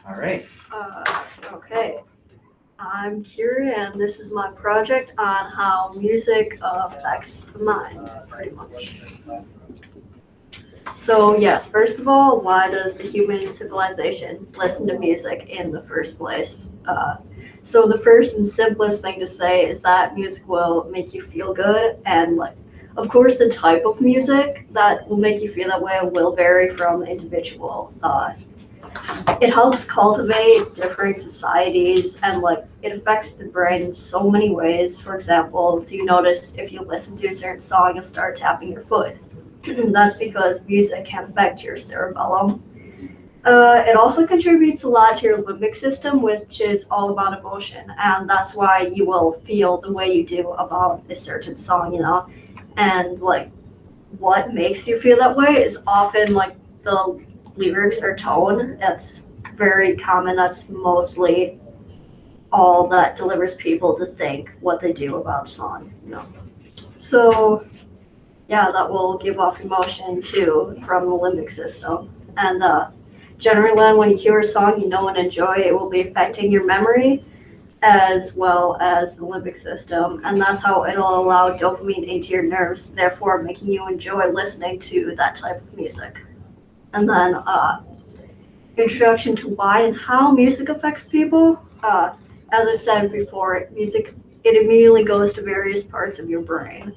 All right. Okay. I'm Kyrie, and this is my project on how music affects the mind, pretty much. So, yeah, first of all, why does the human civilization listen to music in the first place? So, the first and simplest thing to say is that music will make you feel good, and like, of course, the type of music that will make you feel that way will vary from individual. It helps cultivate different societies and like it affects the brain in so many ways. For example, do you notice if you listen to a certain song and start tapping your foot? That's because music can affect your cerebellum. It also contributes a lot to your limbic system, which is all about emotion, and that's why you will feel the way you do about a certain song, And like what makes you feel that way is often like the lyrics or tone. That's very common. That's mostly all that delivers people to think what they do about a song. So yeah, that will give off emotion too from the limbic system. And generally, when you hear a song you know and enjoy, it will be affecting your memory as well as the limbic system, and that's how it'll allow dopamine into your nerves, therefore making you enjoy listening to that type of music. And then introduction to why and how music affects people. As I said before, music it immediately goes to various parts of your brain.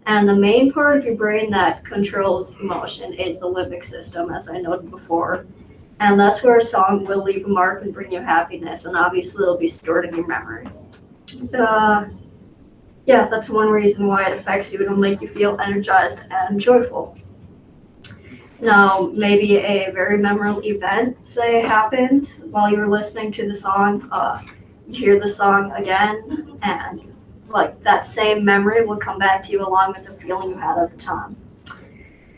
And the main part of your brain that controls emotion is the limbic system, as I noted before. And that's where a song will leave a mark and bring you happiness, and obviously it'll be stored in your memory. Uh, yeah, that's one reason why it affects you. It'll make you feel energized and joyful. Now, maybe a very memorable event, say, happened while you were listening to the song. You hear the song again, and like that same memory will come back to you along with the feeling you had at the time.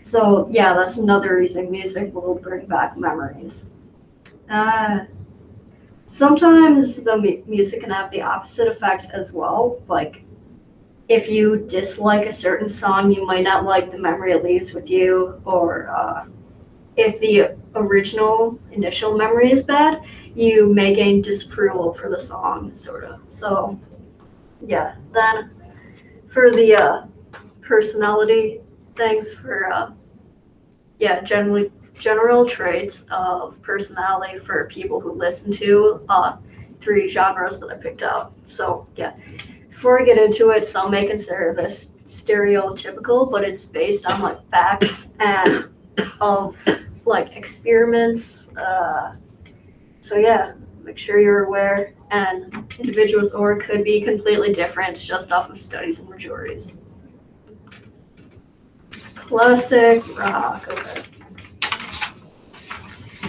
So, yeah, that's another reason music will bring back memories. Uh, Sometimes the music can have the opposite effect as well. Like, if you dislike a certain song, you might not like the memory it leaves with you, or if the original initial memory is bad, you may gain disapproval for the song, sort of. So, yeah. Then for the personality things, for general traits of personality for people who listen to three genres that I picked out. So, yeah. Before I get into it, some may consider this stereotypical, but it's based on like facts and of like experiments. So yeah, make sure you're aware. And individuals or could be completely different just off of studies and majorities. Classic rock. Okay.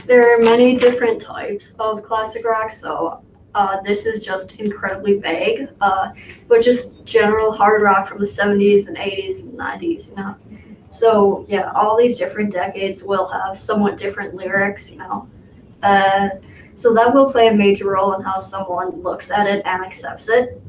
There are many different types of classic rock, so this is just incredibly vague, but just general hard rock from the 70s and 80s and 90s. So, yeah, all these different decades will have somewhat different lyrics. Uh, so that will play a major role in how someone looks at it and accepts it.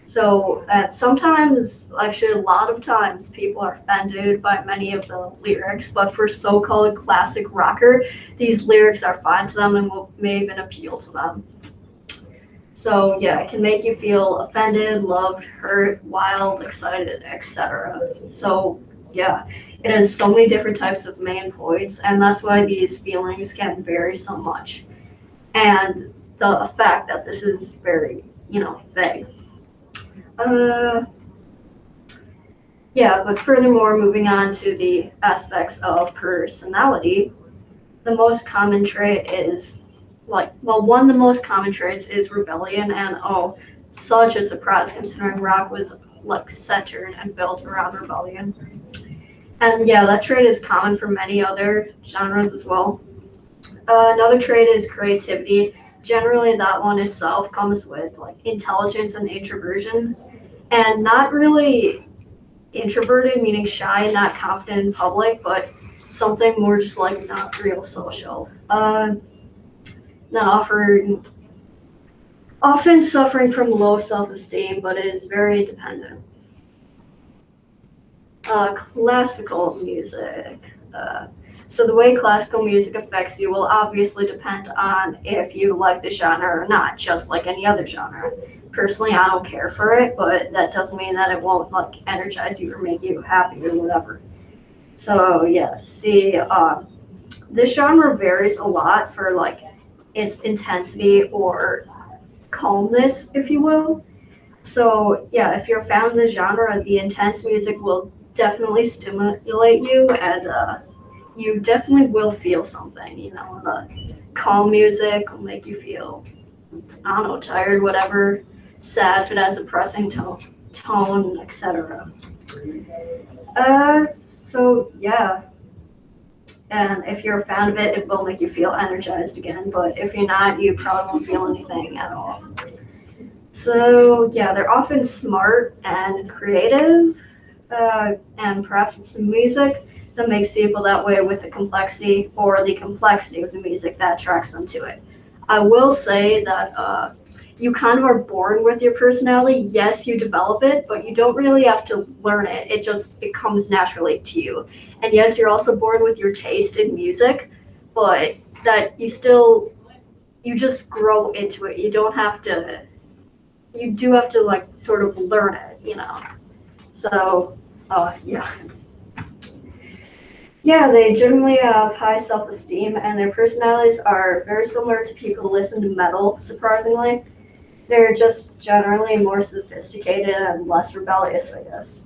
So sometimes, actually a lot of times, people are offended by many of the lyrics, but for so-called classic rocker, these lyrics are fine to them and may even appeal to them. So yeah, it can make you feel offended, loved, hurt, wild, excited, etc. So yeah, it has so many different types of main points, and that's why these feelings can vary so much. And the fact that this is very, vague. Uh, yeah, but furthermore, moving on to the aspects of personality, the most common trait is one of the most common traits is rebellion, and oh, such a surprise considering rock was like centered and built around rebellion. And yeah, that trait is common for many other genres as well. Another trait is creativity. Generally, that one itself comes with like intelligence and introversion, and not really introverted, meaning shy, not confident in public, but something more just like not real social. Not often suffering from low self-esteem, but is very independent. Classical music. Uh, So the way classical music affects you will obviously depend on if you like the genre or not, just like any other genre. Personally, I don't care for it, but that doesn't mean that it won't like energize you or make you happy or whatever. So yeah, see, this genre varies a lot for like its intensity or calmness, if you will. So yeah, if you're a fan of the genre, the intense music will definitely stimulate you, and you definitely will feel something. You know, the calm music will make you feel, I don't know, tired, whatever, sad if it has a depressing tone, etc. So yeah, and if you're a fan of it, it will make you feel energized again. But if you're not, you probably won't feel anything at all. So yeah, they're often smart and creative, and perhaps it's the music that makes people that way with the complexity, or the complexity of the music that attracts them to it. I will say that you kind of are born with your personality. Yes, you develop it, but you don't really have to learn it. It comes naturally to you. And yes, you're also born with your taste in music, but that you just grow into it. You don't have to. You do have to like sort of learn it, you know. So, yeah. Yeah, they generally have high self-esteem, and their personalities are very similar to people who listen to metal, surprisingly. They're just generally more sophisticated and less rebellious, I guess.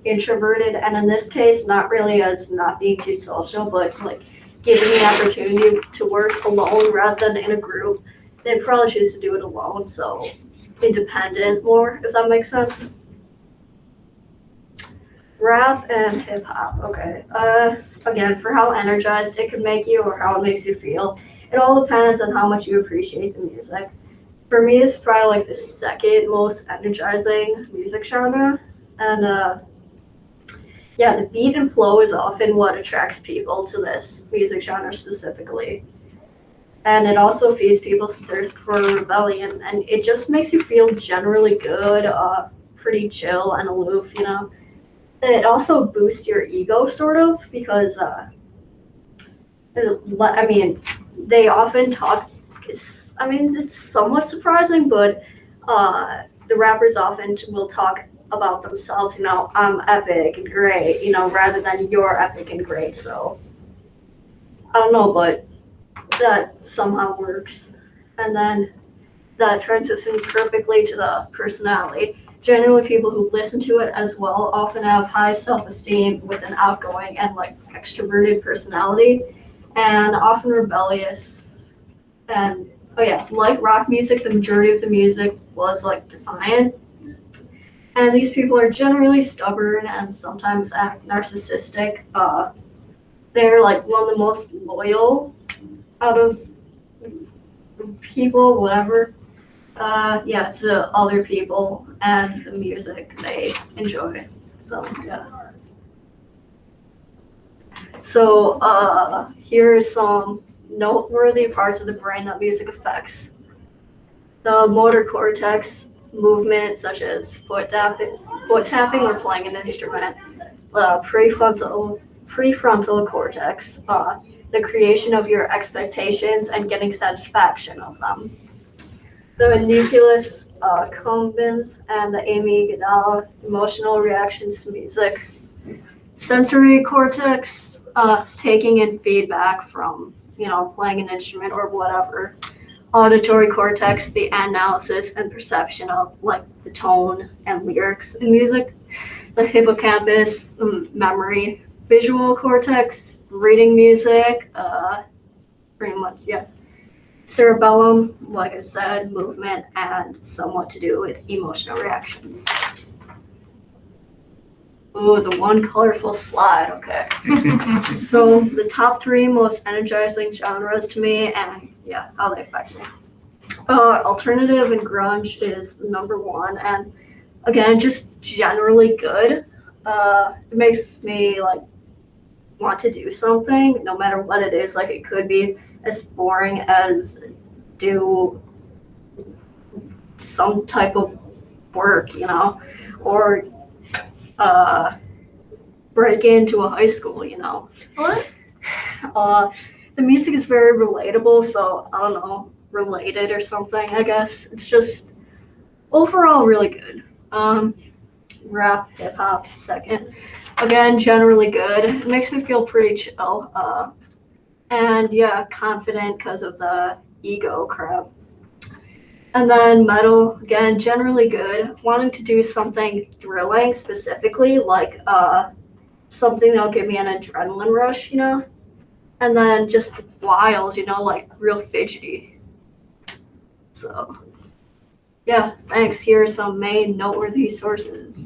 Introverted, and in this case, not really as not being too social, but like given the opportunity to work alone rather than in a group, they probably choose to do it alone, so independent more, if that makes sense. Rap and hip hop. Okay. Again, for how energized it can make you or how it makes you feel, it all depends on how much you appreciate the music. For me, it's probably like the second most energizing music genre, and yeah, the beat and flow is often what attracts people to this music genre specifically. And it also feeds people's thirst for rebellion, and it just makes you feel generally good, pretty chill and aloof, you know. It also boosts your ego, sort of, because I mean, they often talk. It's somewhat surprising, but the rappers often will talk about themselves. You know, I'm epic and great. You know, rather than you're epic and great. So I don't know, but that somehow works. And then that transitions perfectly to the personality. Generally, people who listen to it as well often have high self-esteem with an outgoing and like extroverted personality, and often rebellious. And oh yeah, like rock music, the majority of the music was like defiant. And these people are generally stubborn and sometimes act narcissistic. They're like one of the most loyal out of people, whatever. Yeah, to other people and the music they enjoy. So yeah. So here are some noteworthy parts of the brain that music affects. The motor cortex, movement such as foot tapping or playing an instrument. The prefrontal cortex, the creation of your expectations and getting satisfaction of them. The nucleus accumbens and the amygdala, emotional reactions to music. Sensory cortex, taking in feedback from, you know, playing an instrument or whatever. Auditory cortex, the analysis and perception of like the tone and lyrics in music. The hippocampus, memory. Visual cortex, reading music, pretty much, yeah. Cerebellum, like I said, movement and somewhat to do with emotional reactions. Oh, the one colorful slide, okay. So the top three most energizing genres to me, and yeah, how they affect me. Alternative and grunge is number one, and again, just generally good. It makes me like want to do something, no matter what it is. Like it could be as boring as do some type of work, you know, or break into a high school, you know. What? The music is very relatable, so I don't know, related or something, I guess. It's just overall really good. Rap, hip hop, second. Again, generally good. It makes me feel pretty chill. And yeah, confident because of the ego crap. And then metal, again, generally good. Wanting to do something thrilling specifically, like something that'll give me an adrenaline rush, you know? And then just wild, you know, like real fidgety. So, yeah, thanks. Here are some main noteworthy sources.